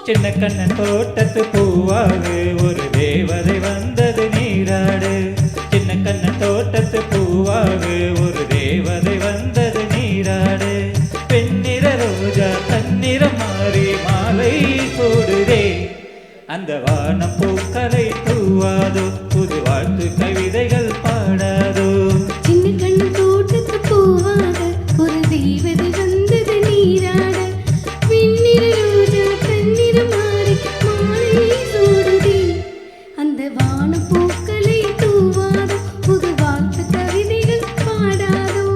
சின்ன கண்ணன் தோட்டத்து பூவாக ஒரு தேவதை வந்தது நீராடு. சின்ன கண்ணன் தோட்டத்து பூவாக ஒரு தேவதை வந்தது நீராடு. பெண்ணிற ரோஜா தன்னிறம் மாறி மாலை சூடுதே. அந்த வானம் பூக்களை தூவாதோ, புது வாழ்த்து கவிதைகள் பாடாதோ. சின்ன கண்ணன் தோட்டத்து பூவாக ஒரு தேவதை வந்தது நீராட. பெண்ணிற ரோஜா தன்னிறம் மாறி மாலை சூடுதே. அந்த வானம் பூக்களை தூவாதோ, புது வாழ்த்து கவிதைகள் பாடாதோ.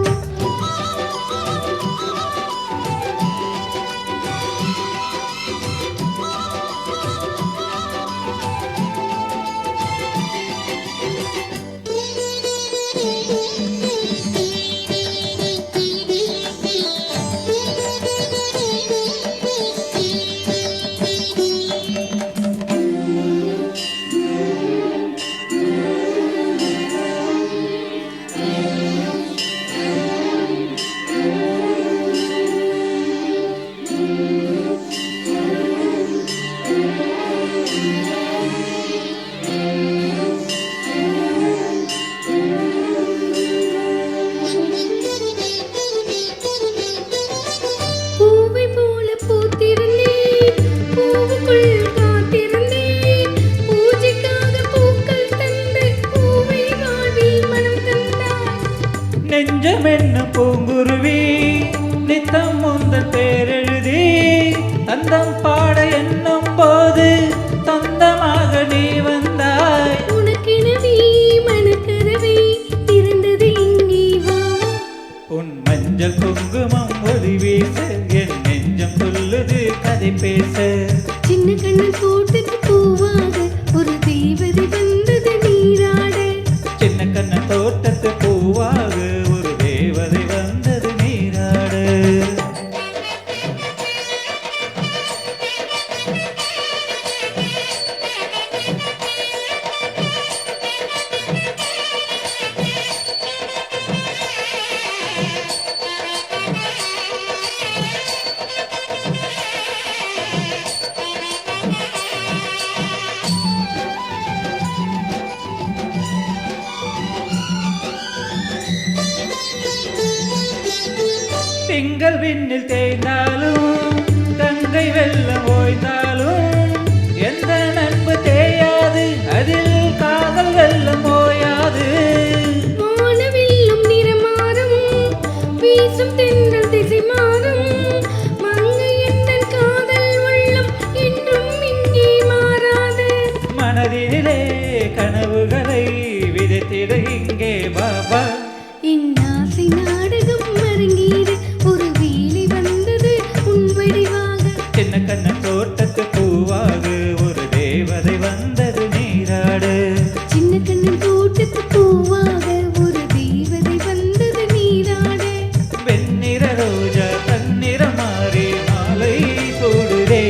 நெஞ்சம் என்ன பூங்குருவி நித்தம் முந்தன் பேரெழுதி தந்தம் பாட என்னும் போது சொந்தமாக நீ வந்தாய். உனக்கெனவே மனக்கதவை திறந்தது இங்கே வா. உன் மஞ்சள் குங்குமம் ஒளி வீச என் நெஞ்சம் சொல்லுது கதை பேச. சின்ன கண்ணன் தோட்டத்து பூவாக ஒரு தேவதை வந்தது நீராட. சின்ன கண்ணன் தோட்டத்து பூவாக ஒரு தேவதை வந்தது நீராடு. திங்கள் விண்ணில் தேய்ந்தாலும் கங்கை வெள்ளம் ஓய்ந்தாலும் எந்த நட்பு தேயாது, அதில் காதல் வெள்ளம் ஓயாது. வானவில்லும் நிறமாறும் வீசும் தென்றல் திசை மாறும். மங்கை எந்தன் காதல் உள்ளம் என்றும் இங்கே மாறாது. மனதிலே கனவுகளை விதைத்திட இங்கே பாபா. என் ஆசை நாடகம் அரங்கேற ஒரு வேலை வந்தது உன் வடிவாக. சின்ன கண்ணன் தோட்டத்து பூவாக ஒரு தேவதை வந்தது நீராடு. சின்ன கண்ணன் தோட்டத்து பூவாக ஒரு தேவதை வந்தது நீராட. வெண்ணிற ரோஜா தன்னிறம் மாறி மாலை சூடுதே.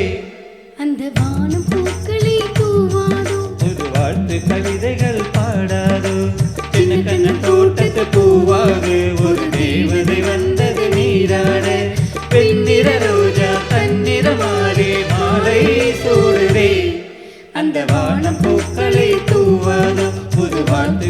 அந்த வானம் பூக்களை தூவாதோ, புது வாழ்த்து கவிதைகள் பாடாதோ. சின்ன கண்ணன் தோட்டத்து பூவாக ஒரு தேவதை வந்தது நீராட. வெண்ணிற ரோஜா தன்னிறம் மாறி மாலை சூடுதே. அந்த வானம் பூக்களை தூவாதோ, புது வாழ்த்து